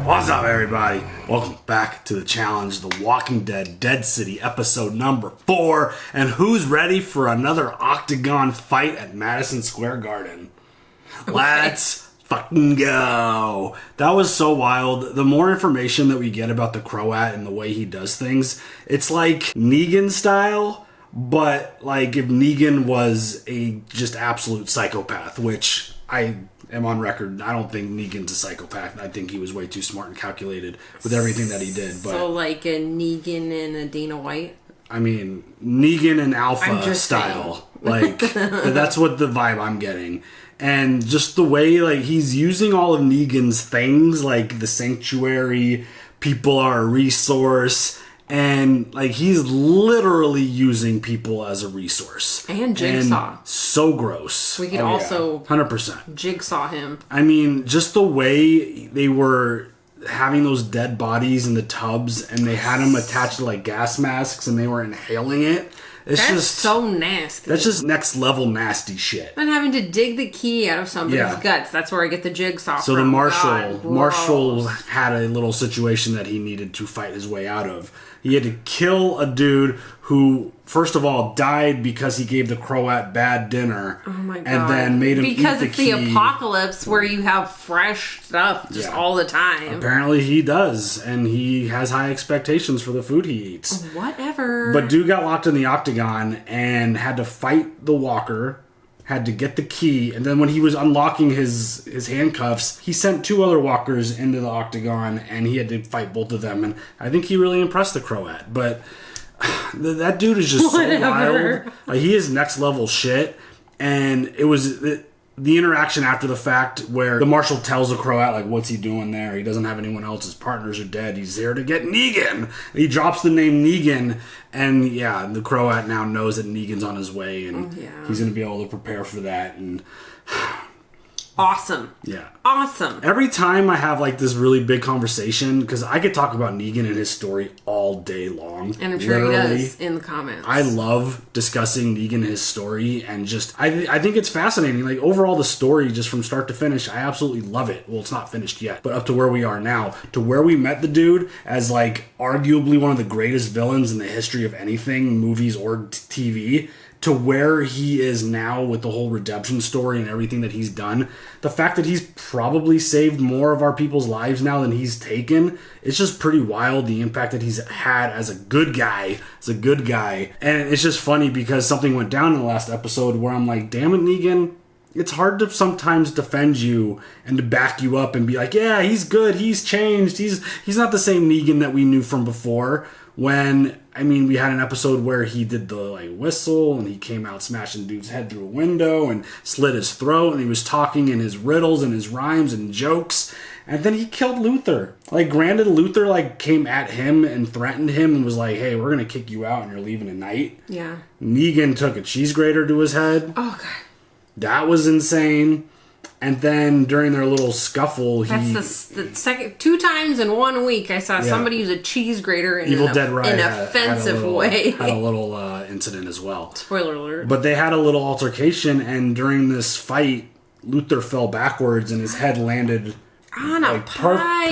What's up, everybody? Welcome back to the challenge, The Walking Dead Dead City, episode number 4. And who's ready for another octagon fight at Madison Square Garden? Okay. Let's fucking go. That was so wild. The more information that we get about the Croat and the way he does things, it's like Negan style, but like if Negan was a just absolute psychopath, which I am on record. I don't think Negan's a psychopath. I think he was way too smart and calculated with everything that he did. But so like a Negan and a Dana White? I mean, Negan and Alpha style. Like, that's what the vibe I'm getting. And just the way, like, he's using all of Negan's things, like the sanctuary, people are a resource, and, like, he's literally using people as a resource. And Jigsaw. And so gross. We could also 100%. Jigsaw him. I mean, just the way they were having those dead bodies in the tubs, and they had them attached to, like, gas masks, and they were inhaling it. That's just so nasty. That's just next level nasty shit. And having to dig the key out of somebody's guts. That's where I get the Jigsaw so from. The Marshal had a little situation that he needed to fight his way out of. He had to kill a dude who, first of all, died because he gave the Croat bad dinner. Oh my god. And then made him because eat it's the the apocalypse where you have fresh stuff just all the time. Apparently he does, and he has high expectations for the food he eats. Whatever. But dude got locked in the octagon and had to fight the walker, had to get the key, and then when he was unlocking his handcuffs, he sent 2 other walkers into the octagon, and he had to fight both of them, and I think he really impressed the Croat. But that dude is just so wild. Like, he is next level shit, and it was the interaction after the fact where the Marshal tells the Croat, like, what's he doing there? He doesn't have anyone else. His partners are dead. He's there to get Negan. He drops the name Negan, and the Croat now knows that Negan's on his way, and he's going to be able to prepare for that. And awesome. Yeah. Awesome. Every time I have, like, this really big conversation, because I could talk about Negan and his story all day long. And I'm sure he does in the comments. I love discussing Negan and his story, and just, I think it's fascinating. Like, overall, the story, just from start to finish, I absolutely love it. Well, it's not finished yet, but up to where we are now, to where we met the dude as, like, arguably one of the greatest villains in the history of anything, movies or TV, to where he is now with the whole redemption story and everything that he's done. The fact that he's probably saved more of our people's lives now than he's taken, it's just pretty wild, the impact that he's had as a good guy. And it's just funny because something went down in the last episode where I'm like, damn it, Negan, it's hard to sometimes defend you and to back you up and be like, yeah, he's good, he's changed, he's not the same Negan that we knew from before. When, I mean, we had an episode where he did the, like, whistle, and he came out smashing dude's head through a window and slit his throat, and he was talking in his riddles and his rhymes and jokes, and then he killed Luther. Like, granted, Luther, like, came at him and threatened him and was like, hey, we're gonna kick you out and you're leaving tonight. Yeah. Negan took a cheese grater to his head. Oh, God. That was insane. And then during their little scuffle, That's the second 2 times in 1 week I saw somebody use a cheese grater in Evil Dead Rise in an offensive way. Had a little incident as well. Spoiler alert. But they had a little altercation, and during this fight, Luther fell backwards, and his head landed on a pipe.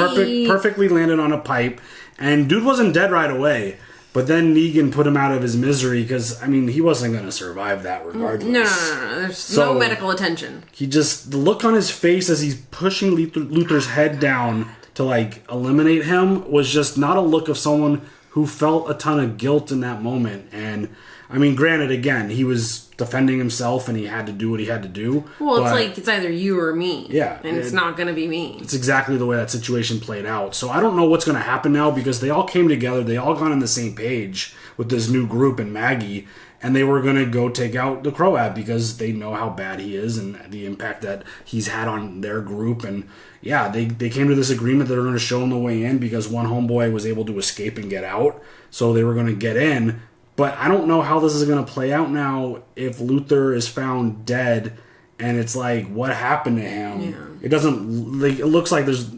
Perfectly landed on a pipe, and dude wasn't dead right away. But then Negan put him out of his misery because, I mean, he wasn't going to survive that regardless. No. There's no medical attention. The look on his face as he's pushing Luther's head down to, like, eliminate him was just not a look of someone who felt a ton of guilt in that moment. And, I mean, granted, again, he was defending himself and he had to do what he had to do. Well, it's like, it's either you or me. Yeah. And it's not going to be me. It's exactly the way that situation played out. So I don't know what's going to happen now because they all came together. They all got on the same page with this new group and Maggie. And they were going to go take out the Croat because they know how bad he is and the impact that he's had on their group. And they came to this agreement that they were going to show him the way in because one homeboy was able to escape and get out. So they were going to get in. But I don't know how this is going to play out now if Luther is found dead and it's like, what happened to him? Yeah. It doesn't, like, it looks like there's,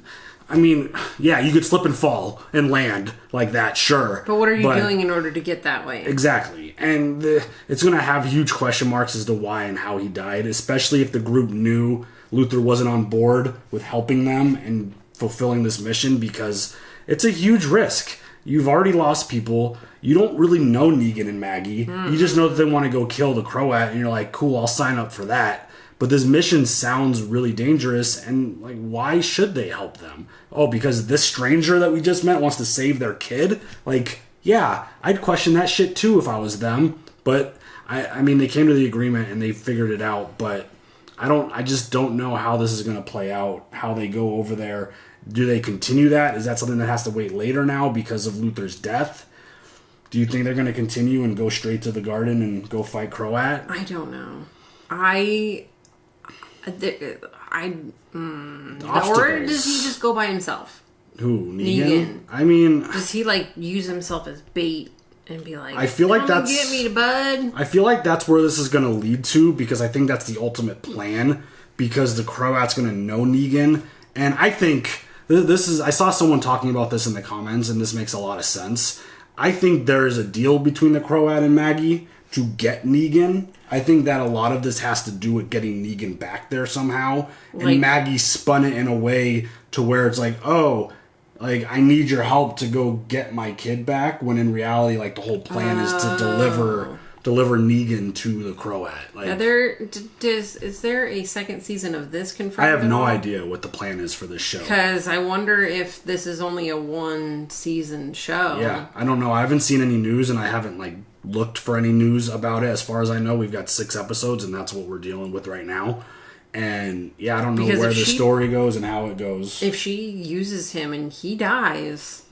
I mean, yeah, you could slip and fall and land like that, sure. But what are you doing in order to get that way? Exactly. And it's going to have huge question marks as to why and how he died, especially if the group knew Luther wasn't on board with helping them and fulfilling this mission because it's a huge risk. You've already lost people. You don't really know Negan and Maggie. You just know that they want to go kill the Croat, and you're like, cool, I'll sign up for that. But this mission sounds really dangerous, and like, why should they help them? Oh, because this stranger that we just met wants to save their kid? Like, yeah, I'd question that shit too if I was them. But I mean, they came to the agreement and they figured it out. But I just don't know how this is going to play out. How they go over there. Do they continue that? Is that something that has to wait later now because of Luther's death? Do you think they're going to continue and go straight to the garden and go fight Croat? I don't know. Or does he just go by himself? Who, Negan? I mean, does he like use himself as bait and be like, I feel like that's get me to bud? I feel like that's where this is going to lead to, because I think that's the ultimate plan, because the Croat's going to know Negan, and I think this is, I saw someone talking about this in the comments, and this makes a lot of sense. I think there's a deal between the Croat and Maggie to get Negan. I think that a lot of this has to do with getting Negan back there somehow. And Maggie spun it in a way to where it's like, oh, like, I need your help to go get my kid back, when in reality, like, the whole plan is to deliver Negan to the Croat. Like, is there a second season of this confirmed? I have no idea what the plan is for this show. Because I wonder if this is only a one season show. Yeah, I don't know. I haven't seen any news, and I haven't like looked for any news about it. As far as I know, we've got 6 episodes, and that's what we're dealing with right now. And yeah, I don't know where the story goes and how it goes. If she uses him and he dies,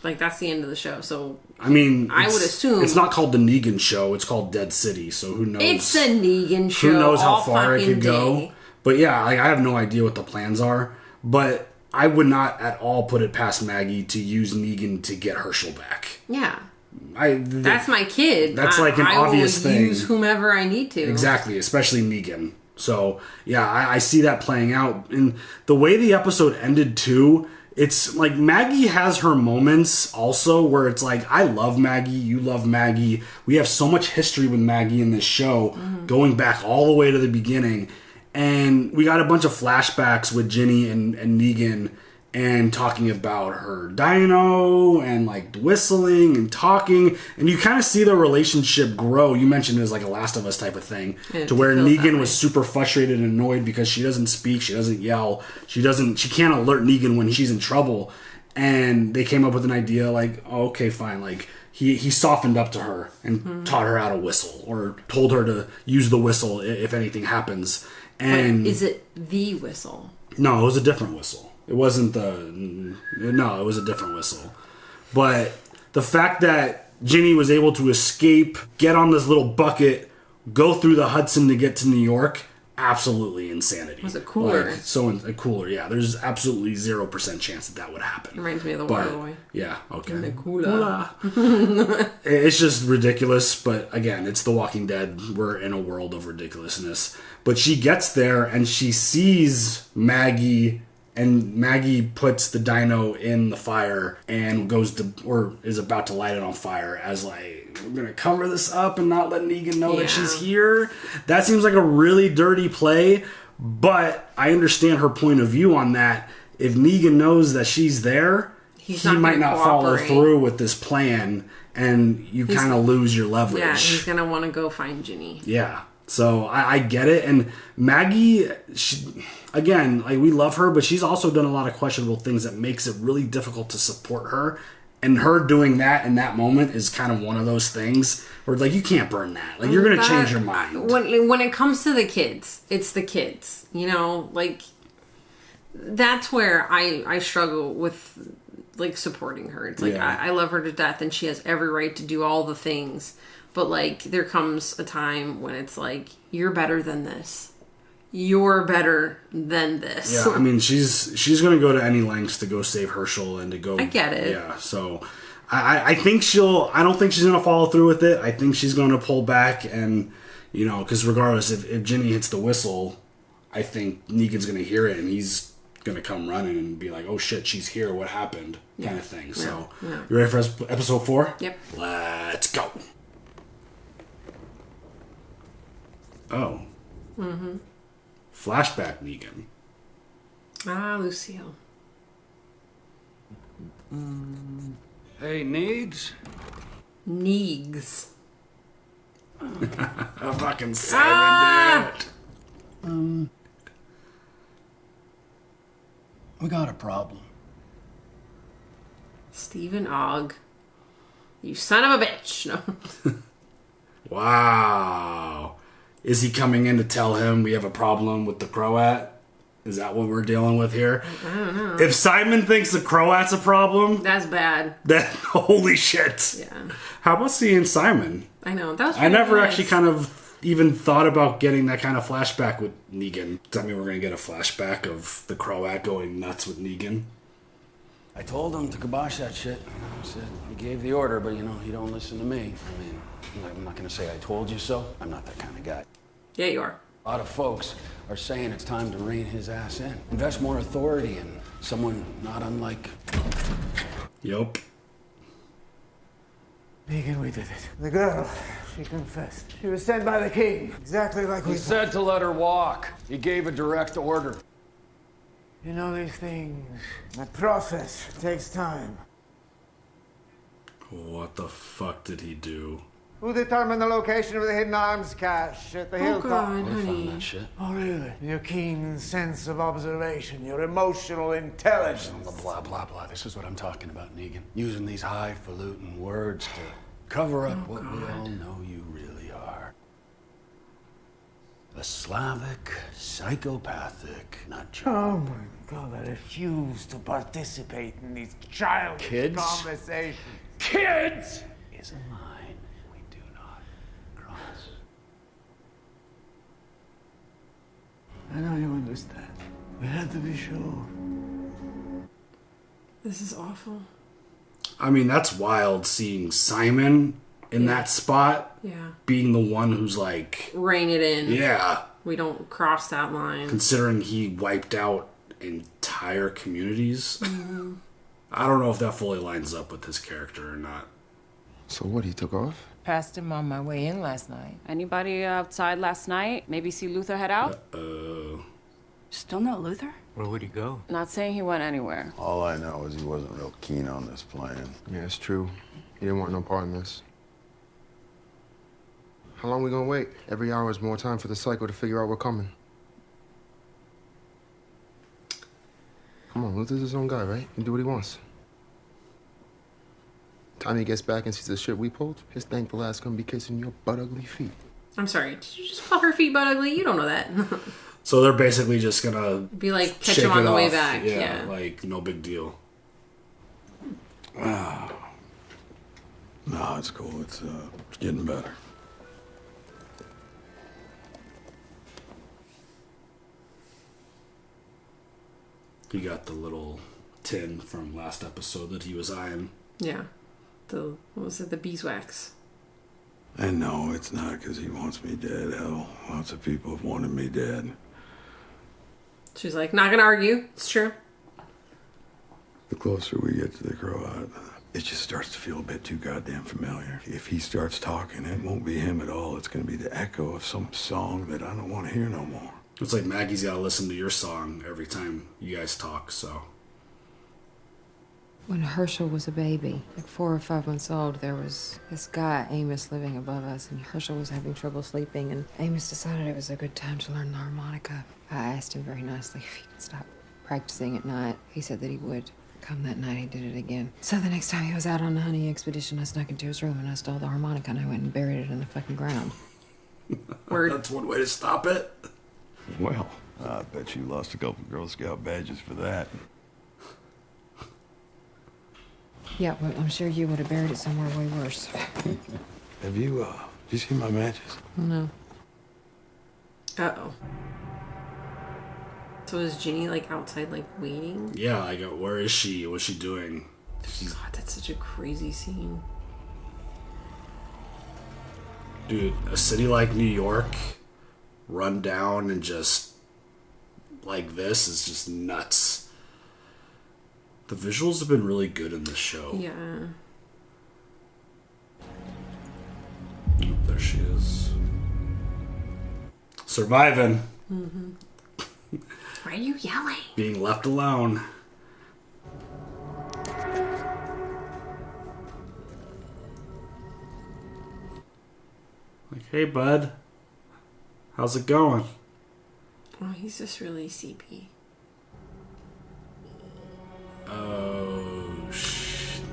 like, that's the end of the show. So I mean, I would assume it's not called the Negan Show. It's called Dead City. So who knows? It's the Negan Show. Who knows how far it could day. go? But yeah, like, I have no idea what the plans are. But I would not at all put it past Maggie to use Negan to get Herschel back. Yeah. That's my kid. That's like an obvious thing. I will use whomever I need to. Exactly, especially Negan. So, yeah, I see that playing out. And the way the episode ended, too, it's like Maggie has her moments also where it's like, I love Maggie, you love Maggie. We have so much history with Maggie in this show, going back all the way to the beginning. And we got a bunch of flashbacks with Ginny and Negan, and talking about her dino and like whistling and talking, and you kind of see the relationship grow. You mentioned it as like a Last of Us type of thing, to where Negan was super frustrated and annoyed because she doesn't speak, she doesn't yell, she can't alert Negan when she's in trouble. And they came up with an idea like, oh, okay, fine, like he softened up to her and taught her how to whistle, or told her to use the whistle if anything happens. And is it the whistle? No, it was a different whistle. It wasn't it was a different whistle. But the fact that Ginny was able to escape, get on this little bucket, go through the Hudson to get to New York, absolutely insanity. Was it cooler? Like, cooler, yeah. There's absolutely 0% chance that would happen. Reminds me of the Water Boy. Yeah, okay. The cooler. It's just ridiculous, but again, it's The Walking Dead. We're in a world of ridiculousness. But she gets there, and she sees Maggie, and Maggie puts the dino in the fire and is about to light it on fire as like, we're going to cover this up and not let Negan know that she's here. That seems like a really dirty play, but I understand her point of view on that. If Negan knows that she's there, he might not follow through with this plan, and you kind of lose your leverage. Yeah, he's going to want to go find Ginny. Yeah. So I get it. And Maggie, again, like, we love her, but she's also done a lot of questionable things that makes it really difficult to support her. And her doing that in that moment is kind of one of those things where, like, you can't burn that. Like, you're going to change your mind. When it comes to the kids, it's the kids. You know, like, that's where I struggle with, like, supporting her. It's like, I love her to death, and she has every right to do all the things. But, like, there comes a time when it's like, you're better than this. You're better than this. Yeah, I mean, she's going to go to any lengths to go save Herschel and to go... I get it. Yeah, so I think I don't think she's going to follow through with it. I think she's going to pull back and, you know, because regardless, if Ginny hits the whistle, I think Negan's going to hear it and he's going to come running and be like, oh shit, she's here, what happened? Kind of thing. So, you ready for episode 4? Yep. Let's go. Oh. Mm-hmm. Flashback Negan. Ah, Lucille. Hey, Needs? Neegs. A fucking Simon, dude. We got a problem. Stephen Ogg. You son of a bitch. No. Wow. Is he coming in to tell him we have a problem with the Croat? Is that what we're dealing with here? I don't know. If Simon thinks the Croat's a problem, That's bad. then holy shit. Yeah. How about seeing Simon? I know. That was I never nice. actually kind of even thought about getting that kind of flashback with Negan. Does that mean we're going to get a flashback of the Croat going nuts with Negan? I told him to kibosh that shit. I said, he gave the order, but he don't listen to me. I mean, I'm not gonna say I told you so. I'm not that kind of guy. Yeah, you are. A lot of folks are saying it's time to rein his ass in. Invest more authority in someone not unlike... Yup. Negan, we did it. The girl, she confessed. She was sent by the king, exactly like we He thought. said to let her walk. He gave a direct order. You know these things. The process takes time. What the fuck did he do? Who determined the location of the hidden arms cache at the Oh, hilltop? God, I found honey. that shit. Oh, really? Your keen sense of observation, your emotional intelligence. Blah, blah, blah. This is what I'm talking about, Negan. Using these highfalutin words to cover up what we all know you really are. A Slavic, psychopathic nutjob. Oh my God, I refuse to participate in these childish Kids? conversations. Kids is a line we do not cross. I know you understand. We had to be sure. This is awful. I mean, that's wild seeing Simon in that spot, Yeah. being the one who's like, Rein it in. yeah, We don't cross that line. considering he wiped out entire communities. I don't know if that fully lines up with his character or not. So what, he took off? Passed him on my way in last night. Anybody outside last night? Maybe see Luther head out? Still no Luther? Where would he go? Not saying he went anywhere. All I know is he wasn't real keen on this plan. Yeah, it's true. He didn't want no part in this. How long we gonna wait? Every hour is more time for the cycle to figure out what's coming. Come on, Luther's his own guy, right? He can do what he wants. Time he gets back and sees the shit we pulled, his thankful ass gonna be kissing your butt ugly feet. I'm sorry. Did you just call her feet butt ugly? You don't know that. So they're basically just gonna Be like, catch shake him on it the way off. back. Yeah, Yeah. like no big deal. No, it's cool. It's getting better. He got the little tin from last episode that he was eyeing. Yeah. What was it? The beeswax. And no, it's not because he wants me dead. Hell, lots of people have wanted me dead. She's like, not gonna argue. It's true. The closer we get to the Croat, it just starts to feel a bit too goddamn familiar. If he starts talking, it won't be him at all. It's gonna be the echo of some song that I don't want to hear no more. It's like Maggie's gotta listen to your song every time you guys talk, so. When Herschel was a baby, like 4 or 5 months old, there was this guy, Amos, living above us, and Herschel was having trouble sleeping, and Amos decided it was a good time to learn the harmonica. I asked him very nicely if he could stop practicing at night. He said that he would. Come that night, he did it again. So the next time he was out on a hunting expedition, I snuck into his room and I stole the harmonica and I went and buried it in the fucking ground. Word. That's one way to stop it. Well, I bet you lost a couple Girl Scout badges for that. Yeah, well, I'm sure you would have buried it somewhere way worse. Have you seen my matches? No. Uh-oh. So is Ginny, like, outside, like, waiting? Yeah, I go, where is she? What's she doing? She's, God, that's such a crazy scene. dude, a city like New York, run down and just like this is just nuts. The visuals have been really good in this show. Yeah. Oop, there she is. Surviving. Why are you yelling? Being left alone. Hey, bud. How's it going? Oh, he's just really sleepy. Oh,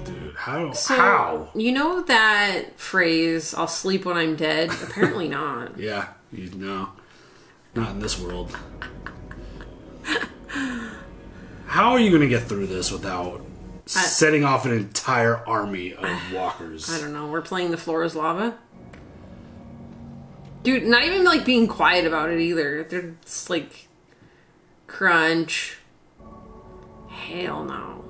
dude. How? So, How? You know that phrase, I'll sleep when I'm dead? Apparently not. Yeah, you know. Not in this world. How are you going to get through this without setting off an entire army of walkers? I don't know. We're playing The Floor is Lava. Dude, not even like being quiet about it either. They're just like crunch. Hell no.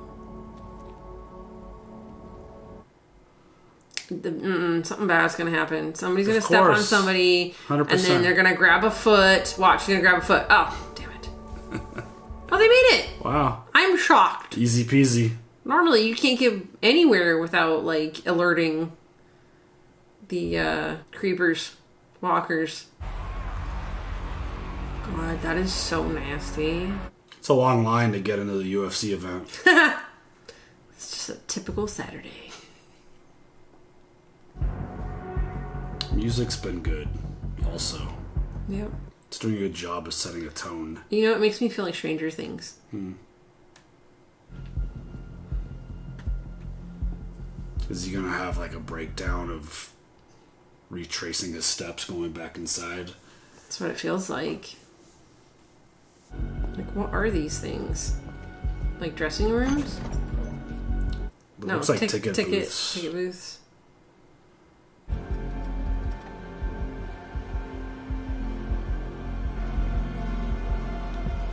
Something bad's gonna happen. Somebody's gonna step on somebody, 100%. and then they're gonna grab a foot. Watch, they're gonna grab a foot. Oh, damn it! Oh, they made it. Wow. I'm shocked. Easy peasy. Normally, you can't get anywhere without like alerting the creepers, walkers. God, that is so nasty. It's a long line to get into the UFC event. It's just a typical Saturday. Music's been good, also. Yep. It's doing a good job of setting a tone. You know, it makes me feel like Stranger Things. Is he gonna have like a breakdown of retracing his steps going back inside? That's what it feels like. Like, what are these things? Like dressing rooms? It looks like ticket booths. Ticket booths.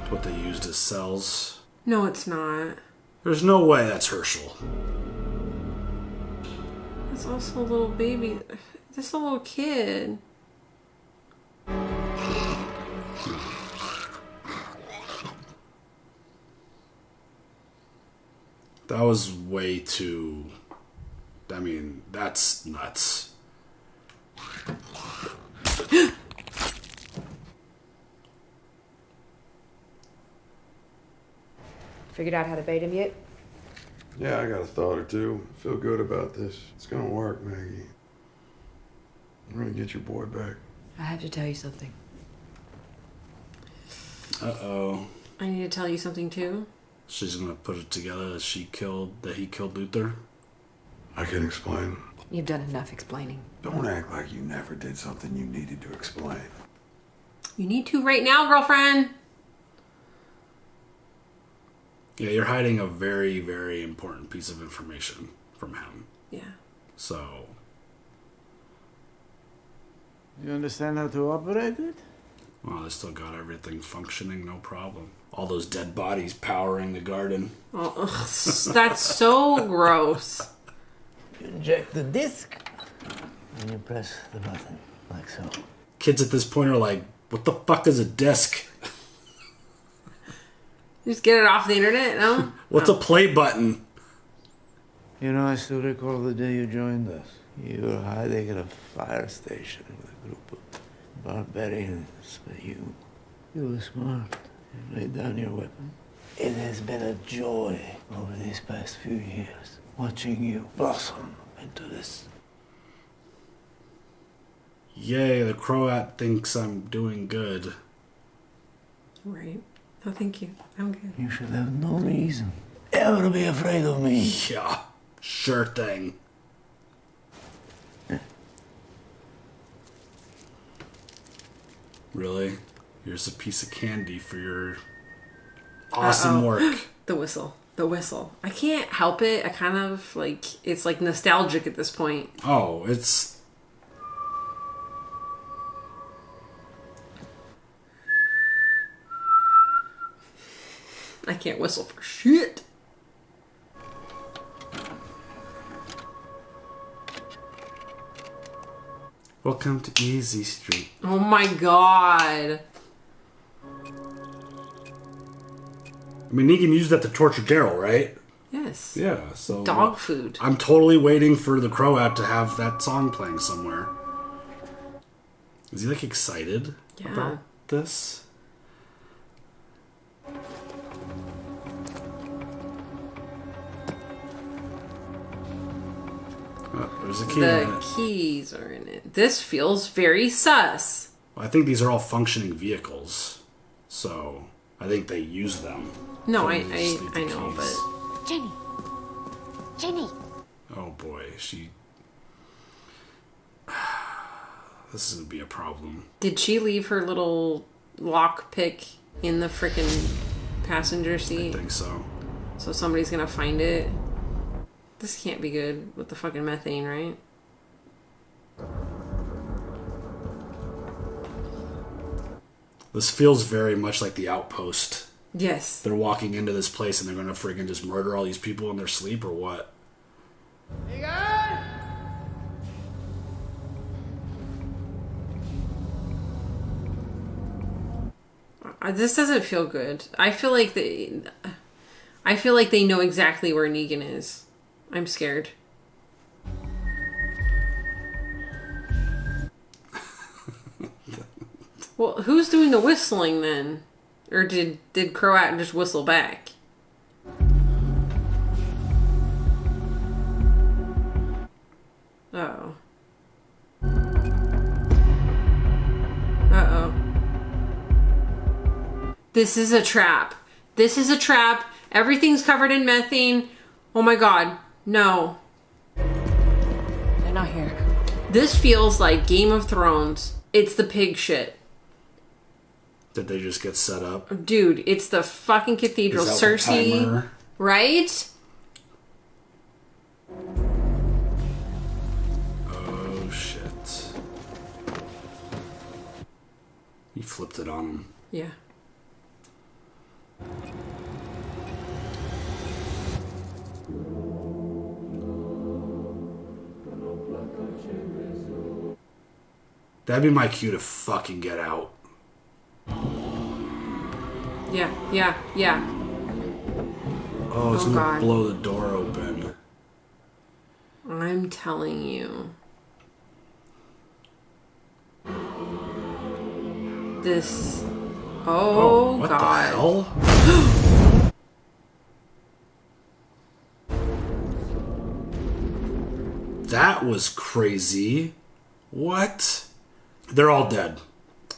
What they used as cells. No, it's not. There's no way that's Herschel. That's also a little baby. That's a little kid. That was way too... I mean, that's nuts. Figured out how to bait him yet? Yeah, I got a thought or two. Feel good about this. It's gonna work, Maggie. I'm gonna get your boy back. I have to tell you something. Uh-oh. I need to tell you something too. She's gonna put it together that he killed Luther. I can explain. You've done enough explaining. Don't act like you never did something you needed to explain. You need to right now, girlfriend. Yeah, you're hiding a very, very important piece of information from him. Yeah. So... You understand how to operate it? Well, they still got everything functioning, no problem. All those dead bodies powering the garden. Oh, ugh, that's so gross. You inject the disc, and you press the button, like so. Kids at this point are like, what the fuck is a disc? Just get it off the internet, no? What's a play button? You know, I still recall the day you joined us. You were hiding at a fire station with a group of barbarians, but you were smart. You laid down your weapon. It has been a joy over these past few years, watching you blossom into this. Yay, the Croat thinks I'm doing good. Right. Oh, thank you. I'm good. You should have no reason ever to be afraid of me. Yeah, sure thing. Really? Here's a piece of candy for your awesome work. The whistle. The whistle. I can't help it. I kind of like, it's like nostalgic at this point. Oh, it's... I can't whistle for shit. Welcome to Easy Street. Oh my god. I mean, Negan used that to torture Daryl, right? Yes. Yeah, so... Dog food. I'm totally waiting for the Croat to have that song playing somewhere. Is he, like, excited about this? There's a key in it. The keys are in it. This feels very sus. I think these are all functioning vehicles, so I think they use them. No, So I they just need the know, keys. but Jenny. Oh boy, this is gonna be a problem. did she leave her little lock pick in the frickin' passenger I seat? think so. So somebody's gonna find it. This can't be good with the fucking methane, right? This feels very much like The Outpost. Yes. They're walking into this place and they're gonna friggin' just murder all these people in their sleep, or what? This doesn't feel good. I feel like they know exactly where Negan is. I'm scared. Well, who's doing the whistling then? Or did Croat just whistle back? Uh-oh. Uh-oh. This is a trap. This is a trap. Everything's covered in methane. Oh my god. No. They're not here. This feels like Game of Thrones. It's the pig shit. Did they just get set up? Dude, it's the fucking cathedral. Is that the Cersei. timer? Right? Oh shit. He flipped it on him. Yeah. That'd be my cue to fucking get out. Yeah, yeah, yeah. Oh, it's Oh, gonna God. blow the door open. I'm telling you. This. Oh, what God. the hell? That was crazy. What? They're all dead.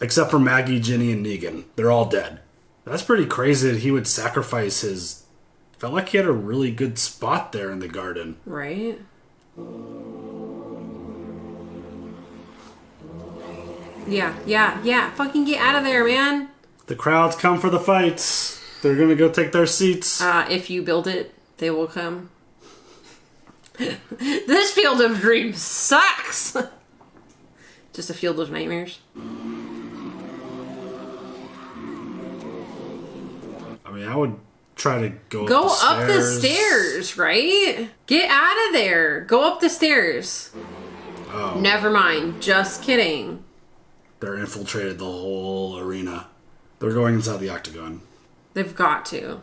Except for Maggie, Ginny, and Negan. They're all dead. That's pretty crazy that he would sacrifice his... Felt like he had a really good spot there in the garden. Right? Yeah, yeah, yeah. Fucking get out of there, man. The crowds come for the fights. They're gonna go take their seats. If you build it, they will come. This Field of Dreams sucks. Just a field of nightmares. I mean, I would try to go Up the stairs, right? Get out of there. Go up the stairs. Oh. Never mind. Just kidding. They're infiltrated the whole arena. They're going inside the octagon. They've got to.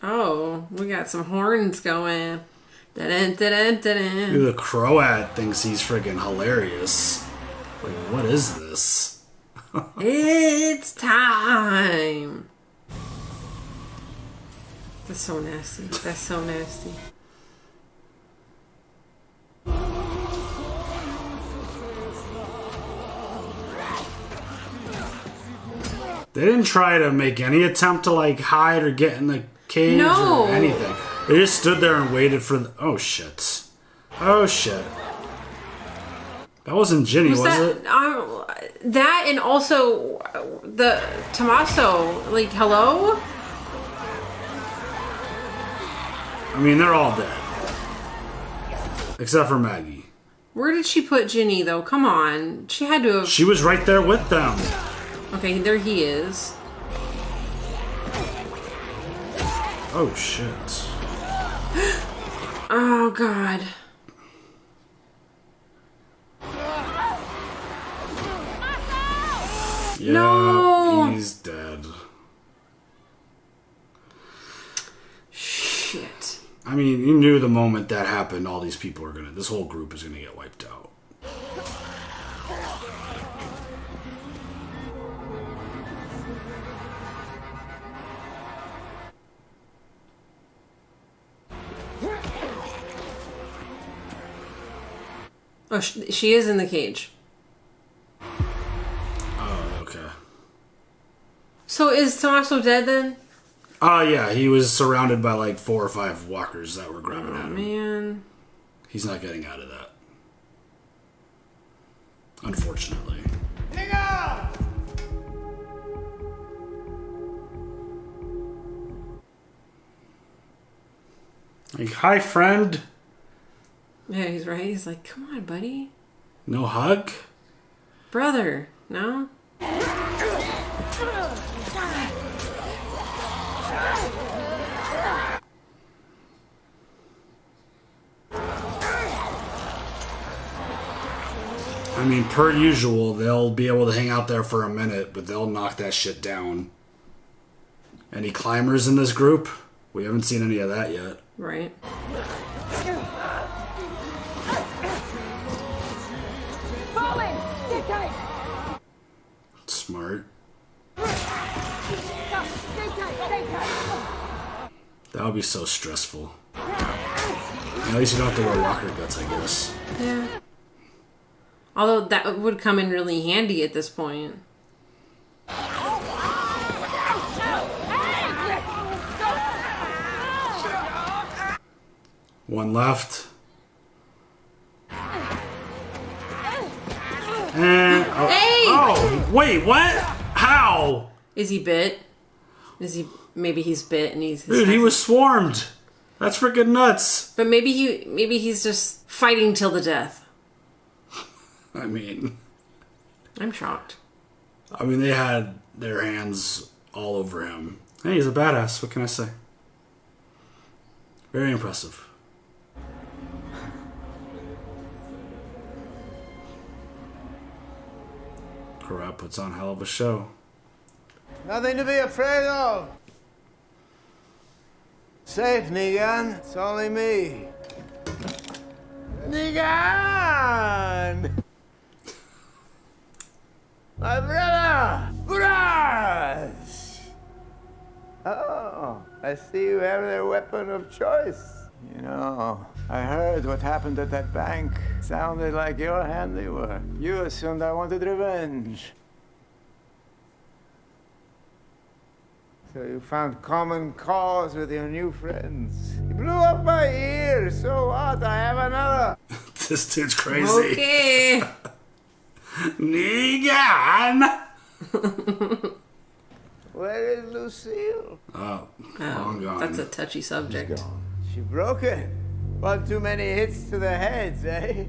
Oh, we got some horns going. Da-dun, da-dun, da-dun. Dude, the Croat thinks he's friggin' hilarious. Like, what is this? It's time. That's so nasty. That's so nasty. They didn't try to make any attempt to, like, hide or get in the cage No. or anything. They just stood there and waited for the... Oh, shit. Oh, shit. That wasn't Ginny, was it? That and also the Tommaso. Like, hello? I mean, they're all dead. Except for Maggie. Where did she put Ginny, though? Come on. She had to have... She was right there with them. Okay, there he is. Oh, shit. Oh, God. Yeah, No. he's dead. Shit. I mean, you knew the moment that happened, all these people are gonna... This whole group is gonna get wiped out. Oh, she is in the cage. Oh, okay. So is Tommaso dead then? Oh, yeah, he was surrounded by like 4 or 5 walkers that were grabbing at him. Man. He's not getting out of that. Unfortunately. Like, hi, friend. Yeah, he's right. He's like, come on, buddy. No hug? Brother. No? I mean, per usual, they'll be able to hang out there for a minute, but they'll knock that shit down. Any climbers in this group? We haven't seen any of that yet. Right. Smart. That would be so stressful. At least you don't have to wear walker guts, I guess. Yeah. Although that would come in really handy at this point. One left. And Hey! Oh, wait, what? How? Is he bit? Is he? Maybe he's bit and he's. Dude, he was swarmed. That's freaking nuts. But maybe he's just fighting till the death. I mean, I'm shocked. I mean, they had their hands all over him. Hey, he's a badass. What can I say? Very impressive. Corrupt puts on a hell of a show. Nothing to be afraid of. Safe, Negan. It's only me. Negan! My brother! Braz! Oh, I see you have their weapon of choice. You know, I heard what happened at that bank. Sounded like your handiwork. You assumed I wanted revenge. So you found common cause with your new friends. You blew off my ear, so what? I have another. This dude's crazy. Okay. Negan! Where is Lucille? Oh, long gone. That's a touchy subject. She broke it. One too many hits to the heads, eh?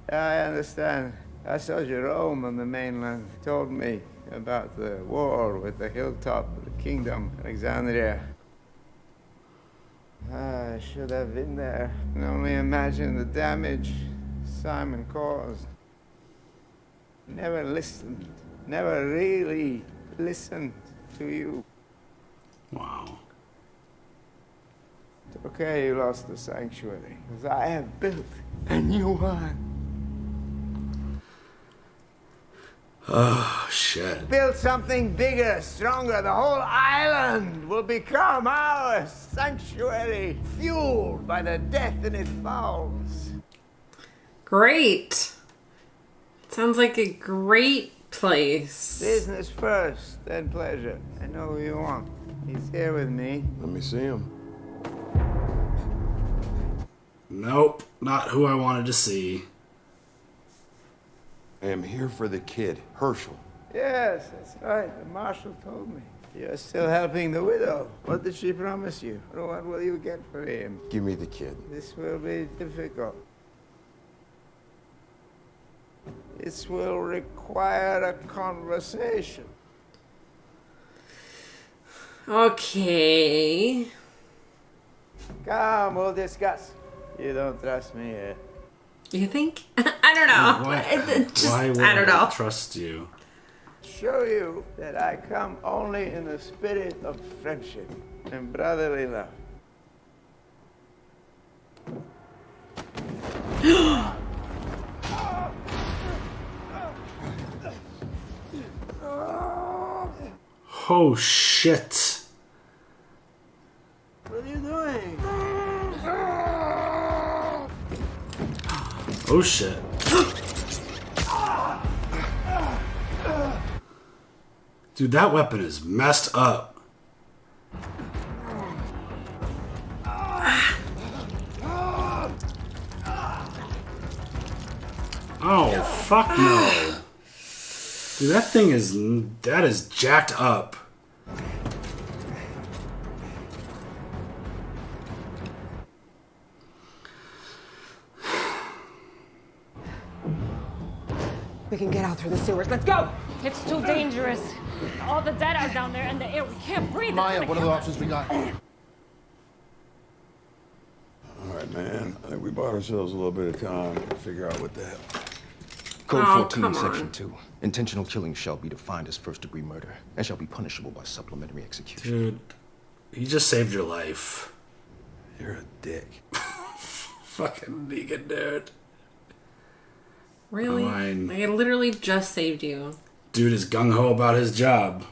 I understand. I saw Jerome on the mainland. He told me about the war with the hilltop of the kingdom, Alexandria. I should have been there. I can only imagine the damage Simon caused. Never listened. Never really listened to you. Wow. It's okay you lost the sanctuary, because I have built a new one. Oh, shit. Build something bigger, stronger. The whole island will become our sanctuary, fueled by the death in its bowels. Great. Sounds like a great place. Business first, then pleasure. I know who you want. He's here with me. Let me see him. Nope, not who I wanted to see. I am here for the kid, Herschel. Yes, that's right. The marshal told me. You're still helping the widow. What did she promise you? What will you get for him? Give me the kid. This will be difficult. This will require a conversation. Okay. Come, we'll discuss. You don't trust me yet. You think? I don't know. Why, why would I don't know. trust you? Show you that I come only in the spirit of friendship and brotherly love. Oh, shit. What are you doing? Oh shit. Dude, that weapon is messed up. Oh, fuck no. Dude, that is jacked up. We can get out through the sewers. Let's go! It's too dangerous. All the dead are down there and the air. We can't breathe. Maya, what are the options we got? All right, man. I think we bought ourselves a little bit of time to figure out what the hell. Code Oh, 14, come Section on. 2. Intentional killing shall be defined as first-degree murder and shall be punishable by supplementary execution. Dude, he just saved your life. You're a dick. Fucking Negan, dude. Really? Fine. Like, I literally just saved you. Dude is gung-ho about his job.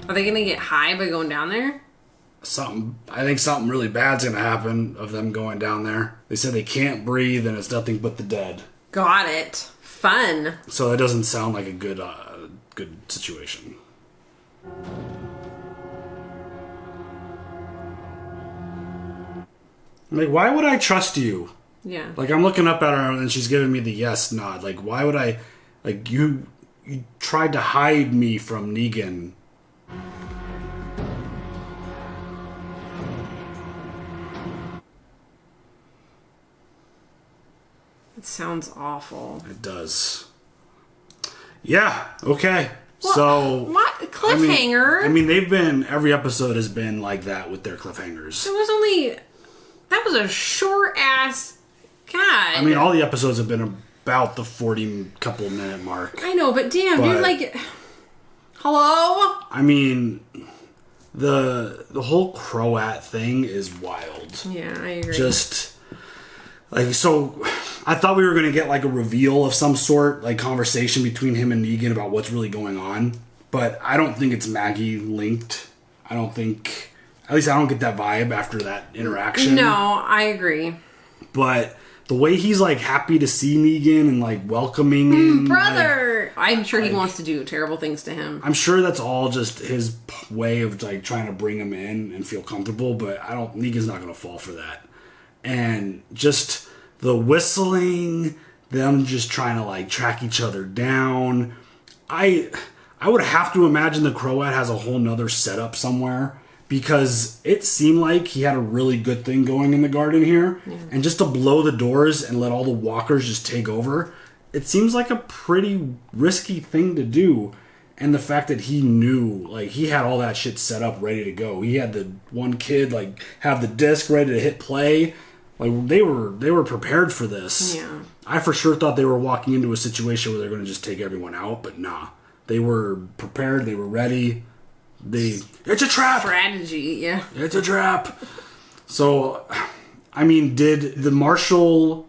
Are they gonna get high by going down there? I think something really bad's gonna happen of them going down there. They said they can't breathe and it's nothing but the dead. Got it. Fun. So that doesn't sound like a good situation. Like, why would I trust you? Yeah. Like, I'm looking up at her and she's giving me the yes nod. Like, why would I... Like, you tried to hide me from Negan. It sounds awful. It does. Yeah, okay. What? So... What? Cliffhanger? I mean, every episode has been like that with their cliffhangers. It was only... That was a short-ass... God. I mean, all the episodes have been about the 40-couple-minute mark. I know, but damn, But- dude, like... Hello? I mean, the whole Croat thing is wild. Yeah, I agree. Just... Like, so... I thought we were going to get, like, a reveal of some sort, like, conversation between him and Negan about what's really going on. But I don't think it's Maggie linked. I don't think... At least I don't get that vibe after that interaction. No, I agree. But the way he's, like, happy to see Negan and, like, welcoming him... Brother! I'm sure he wants to do terrible things to him. I'm sure that's all just his way of, like, trying to bring him in and feel comfortable, but Negan's not going to fall for that. And just the whistling, them just trying to, like, track each other down. I would have to imagine the Croat has a whole nother setup somewhere, because it seemed like he had a really good thing going in the garden here. Yeah. And just to blow the doors and let all the walkers just take over, it seems like a pretty risky thing to do. And the fact that he knew, like, he had all that shit set up ready to go. He had the one kid, like, have the disc ready to hit play. Like, they were prepared for this. Yeah. I for sure thought they were walking into a situation where they're going to just take everyone out, but nah. They were prepared, they were ready. It's a trap! Strategy, yeah. It's a trap! So, I mean, did the Marshal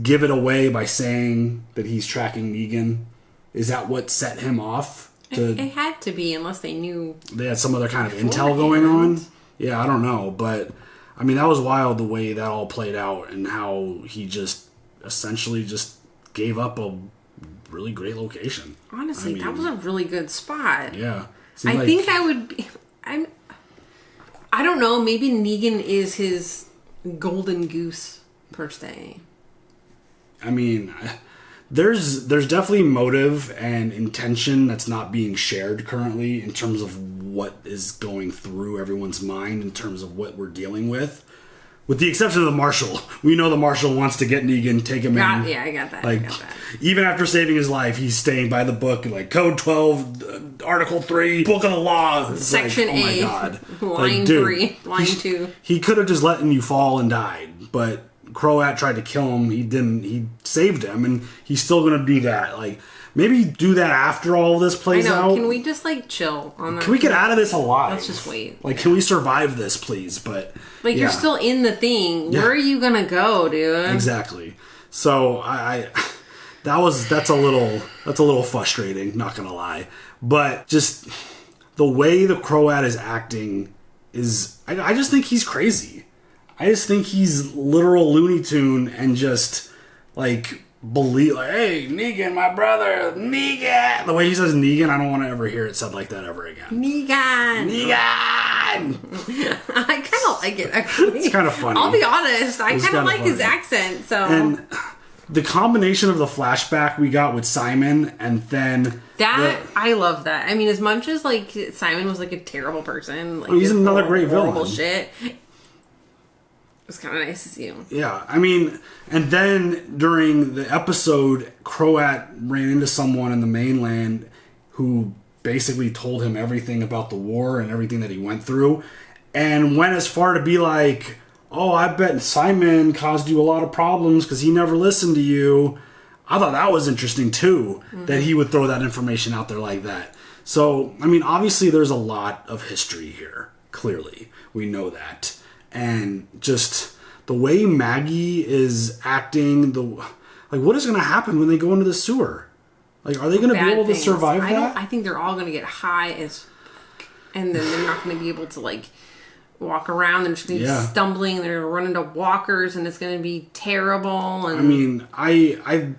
give it away by saying that he's tracking Negan? Is that what set him off? It had to be, unless they knew. They had some other kind of intel going on? Yeah, I don't know. But, I mean, that was wild the way that all played out and how he just essentially just gave up a really great location. Honestly, that was a really good spot. Yeah. I think I would be... I don't know, maybe Negan is his golden goose, per se. I mean, there's definitely motive and intention that's not being shared currently in terms of what is going through everyone's mind in terms of what we're dealing with. With the exception of the Marshal. We know the Marshal wants to get Negan, take him in. Yeah, I got that. Like, even after saving his life, he's staying by the book. Like, Code 12, Article 3, Book of the Law. It's Section like, A. Oh my God. Line like, dude, 3. Line 2. He could have just let you fall and died. But Croat tried to kill him. He didn't. He saved him. And he's still going to do that. Like, maybe do that after all this plays out. Can we just, like, chill on that? Can we get out of this alive? Let's just wait. Like, can we survive this, please? But... Like, yeah. you're still in the thing. Where are you gonna go, dude? Exactly. So that's a little frustrating, not gonna lie. But just the way the Croat is acting is, I just think he's crazy. I just think he's literal Looney Tune and just like believe like, hey, Negan, my brother, Negan. The way he says Negan, I don't want to ever hear it said like that ever again. Negan. I kind of like it, actually. It's kind of funny. I'll be honest. I kind of like funny. his accent. So and the combination of the flashback we got with Simon and then I love that. I mean, as much as like Simon was like a terrible person, like he's another great horrible villain. Shit. It was kind of nice to see him. Yeah, I mean, and then during the episode, Croat ran into someone in the mainland who basically told him everything about the war and everything that he went through, and went as far to be like, oh, I bet Simon caused you a lot of problems because he never listened to you. I thought that was interesting too, that he would throw that information out there like that. So, I mean, obviously there's a lot of history here. Clearly, we know that. And just the way Maggie is acting, what is going to happen when they go into the sewer? Like, are they going to be able to survive that? I think they're all going to get high as fuck. And then they're not going to be able to, like, walk around. They're just going to be stumbling. They're going to run into walkers, and it's going to be terrible. And I mean, I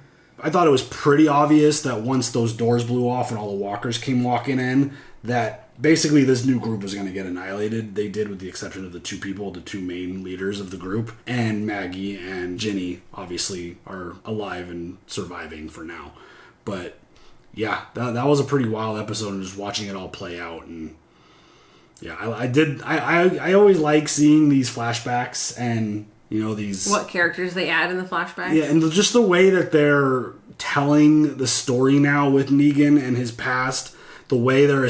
thought it was pretty obvious that once those doors blew off and all the walkers came walking in, that basically this new group was going to get annihilated. They did, with the exception of the two main leaders of the group. And Maggie and Ginny, obviously, are alive and surviving for now. But yeah, that was a pretty wild episode, and just watching it all play out. And yeah, I always like seeing these flashbacks and, you know, these... what characters they add in the flashbacks. Yeah, and just the way that they're telling the story now with Negan and his past, the way they're...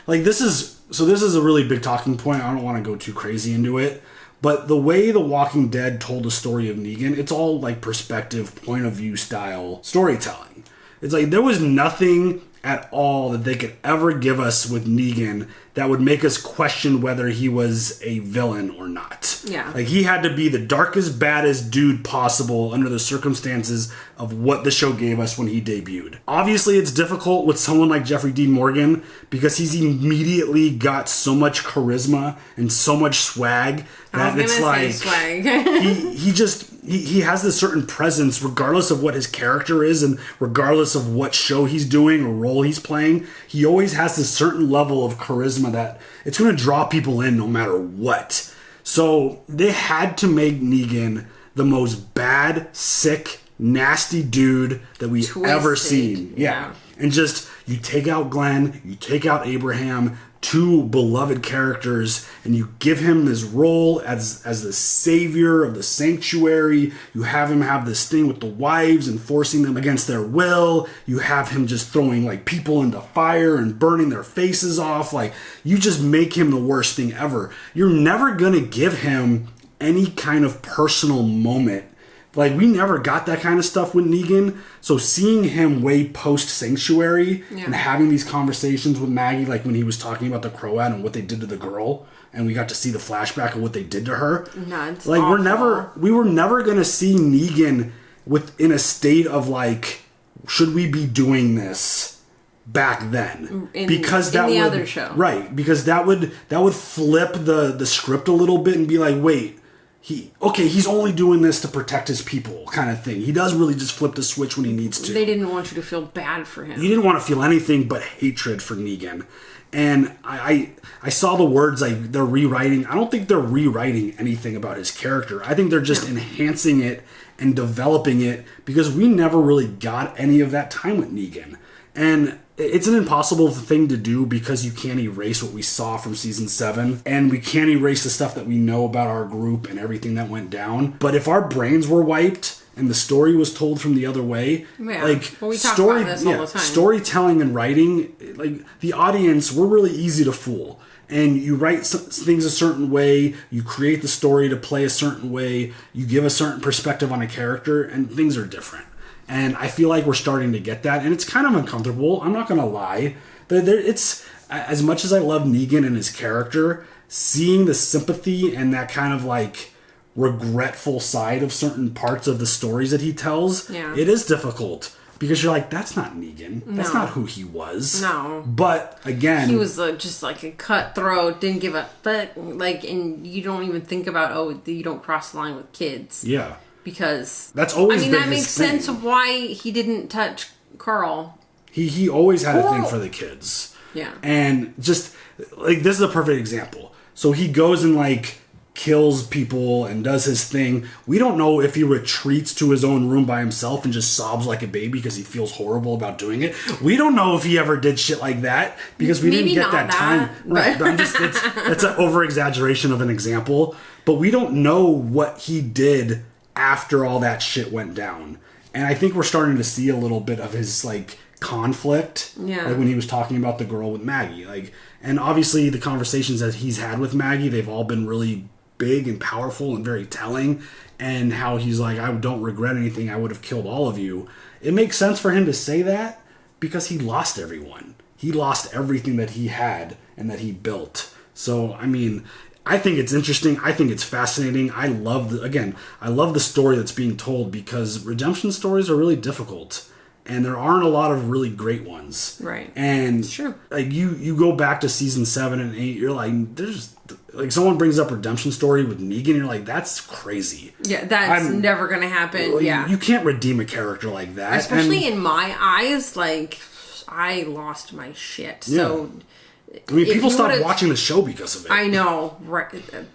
like, this is a really big talking point. I don't want to go too crazy into it. But the way The Walking Dead told the story of Negan, it's all like perspective, point of view style storytelling. It's like there was nothing at all that they could ever give us with Negan that would make us question whether he was a villain or not. Yeah. Like, he had to be the darkest, baddest dude possible under the circumstances of what the show gave us when he debuted. Obviously, it's difficult with someone like Jeffrey Dean Morgan because he's immediately got so much charisma and so much swag that it's like swag. he has this certain presence regardless of what his character is and regardless of what show he's doing or role he's playing. He always has this certain level of charisma that it's going to draw people in no matter what. So they had to make Negan the most bad, sick, nasty dude that we've ever seen. Yeah. And just, you take out Glenn, you take out Abraham, two beloved characters, and you give him this role as the savior of the sanctuary. You have him have this thing with the wives and forcing them against their will. You have him just throwing like people into fire and burning their faces off. Like, you just make him the worst thing ever. You're never gonna give him any kind of personal moment. Like, we never got that kind of stuff with Negan. So seeing him way post-Sanctuary and having these conversations with Maggie, like when he was talking about the Croat and what they did to the girl, and we got to see the flashback of what they did to her. Nuts. Like, we were never going to see Negan in a state of, like, should we be doing this back then? Because that would, other show. Right, because that would flip the script a little bit and be like, wait, he's only doing this to protect his people, kind of thing. He does really just flip the switch when he needs to. They didn't want you to feel bad for him. You didn't want to feel anything but hatred for Negan. And I saw the words like they're rewriting. I don't think they're rewriting anything about his character. I think they're just enhancing it and developing it because we never really got any of that time with Negan. And it's an impossible thing to do because you can't erase what we saw from season 7 and we can't erase the stuff that we know about our group and everything that went down. But if our brains were wiped and the story was told from the other way, we talk about this all the time. Storytelling and writing, like the audience, we're really easy to fool. And you write things a certain way, you create the story to play a certain way, you give a certain perspective on a character, and things are different. And I feel like we're starting to get that, and it's kind of uncomfortable. I'm not going to lie. It's as much as I love Negan and his character, seeing the sympathy and that kind of like regretful side of certain parts of the stories that he tells, it is difficult because you're like, that's not Negan. That's not who he was. No. But again, he was just like a cutthroat, didn't give a fuck. Like, and you don't even think about, you don't cross the line with kids. Yeah. Because that's always been that his makes thing. sense of why he didn't touch Carl. He always had a thing for the kids. Yeah. And just like, this is a perfect example. So he goes and like kills people and does his thing. We don't know if he retreats to his own room by himself and just sobs like a baby because he feels horrible about doing it. We don't know if he ever did shit like that because we didn't get that time. Right. But I'm just, it's an over exaggeration of an example, but we don't know what he did after all that shit went down. And I think we're starting to see a little bit of his like conflict. Yeah. Like when he was talking about the girl with Maggie. Like, and obviously the conversations that he's had with Maggie, they've all been really big and powerful and very telling, and how he's like, I don't regret anything, I would have killed all of you. It makes sense for him to say that because he lost everyone. He lost everything that he had and that he built. So, I mean, I think it's interesting. I think it's fascinating. I love the story that's being told because redemption stories are really difficult. And there aren't a lot of really great ones. Right. And it's true. Like you go back to season 7 and 8, you're like, there's like someone brings up redemption story with Negan, you're like, that's crazy. Yeah, that's never gonna happen. Like, yeah. You can't redeem a character like that. Especially in my eyes, like, I lost my shit. Yeah. So I mean, people stopped watching the show because of it. I know. Right.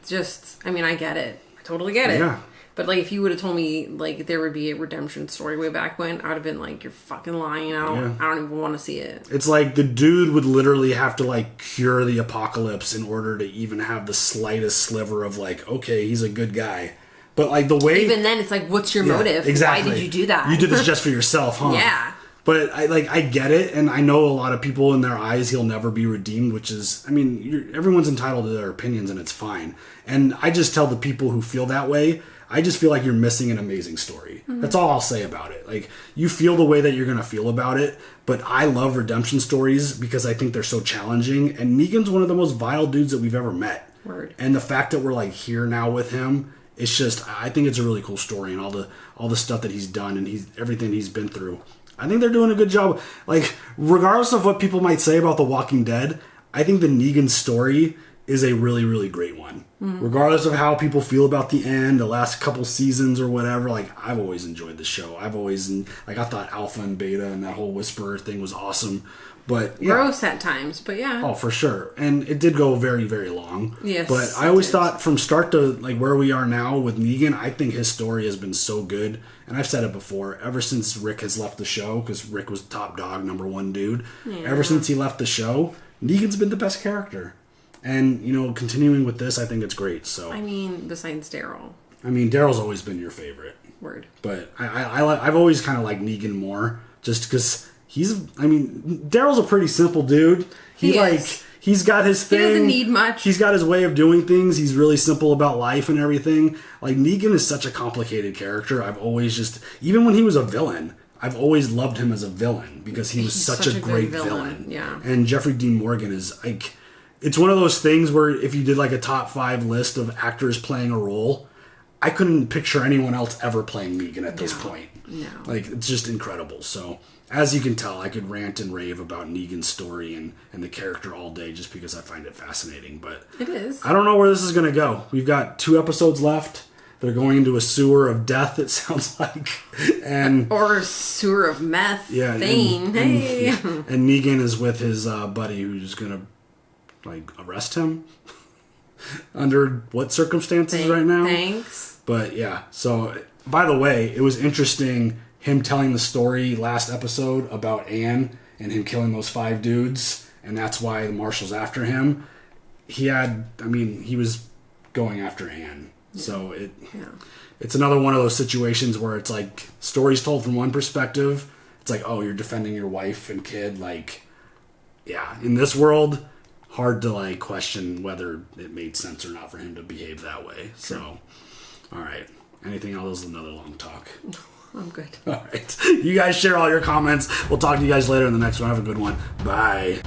Just, I mean, I get it. I totally get it. Yeah. But, like, if you would have told me, like, there would be a redemption story way back when, I would have been like, you're fucking lying. I don't even want to see it. It's like the dude would literally have to, like, cure the apocalypse in order to even have the slightest sliver of, like, okay, he's a good guy. But, like, the way... Even then, it's like, what's your motive? Exactly. Why did you do that? You did this just for yourself, huh? Yeah. But, I get it, and I know a lot of people in their eyes, he'll never be redeemed, which is... I mean, everyone's entitled to their opinions, and it's fine. And I just tell the people who feel that way... I just feel like you're missing an amazing story. Mm-hmm. That's all I'll say about it. Like, you feel the way that you're going to feel about it, but I love redemption stories because I think they're so challenging. And Negan's one of the most vile dudes that we've ever met. Word. And the fact that we're, like, here now with him, it's just, I think it's a really cool story, and all the stuff that he's done and everything he's been through. I think they're doing a good job. Like, regardless of what people might say about The Walking Dead, I think the Negan story is a really, really great one. Mm-hmm. Regardless of how people feel about the end, the last couple seasons or whatever, like, I've always enjoyed the show. I thought Alpha and Beta and that whole Whisperer thing was awesome. But yeah. Gross at times, but yeah. Oh, for sure. And it did go very, very long. Yes. But I always thought from start to, like, where we are now with Negan, I think his story has been so good. And I've said it before, ever since Rick has left the show, because Rick was top dog, #1 dude. Yeah. Ever since he left the show, Negan's been the best character. And, continuing with this, I think it's great. So I mean, besides Daryl. I mean, Daryl's always been your favorite. Word. But I've always kind of liked Negan more, just because Daryl's a pretty simple dude. He's got his thing. He doesn't need much. He's got his way of doing things. He's really simple about life and everything. Like, Negan is such a complicated character. I've always even when he was a villain, I've always loved him as a villain because he's such a great villain. Yeah. And Jeffrey Dean Morgan is like... It's one of those things where if you did like a top 5 list of actors playing a role, I couldn't picture anyone else ever playing Negan at this point. No. Like, it's just incredible. So, as you can tell, I could rant and rave about Negan's story and the character all day just because I find it fascinating. But it is. I don't know where this is going to go. We've got 2 episodes left. They're going into a sewer of death, it sounds like. Or a sewer of meth. Yeah. Thane. And Negan is with his buddy who's going to arrest him under what circumstances right now? Thanks. But yeah, so by the way, it was interesting him telling the story last episode about Anne and him killing those 5 dudes, and that's why the marshal's after him. He was going after Anne. Yeah. So it's another one of those situations where it's like stories told from one perspective. It's like, oh, you're defending your wife and kid. Like, yeah, in this world, hard to question whether it made sense or not for him to behave that way. So, all right. Anything else? Another long talk. I'm good. All right. You guys share all your comments. We'll talk to you guys later in the next one. Have a good one. Bye.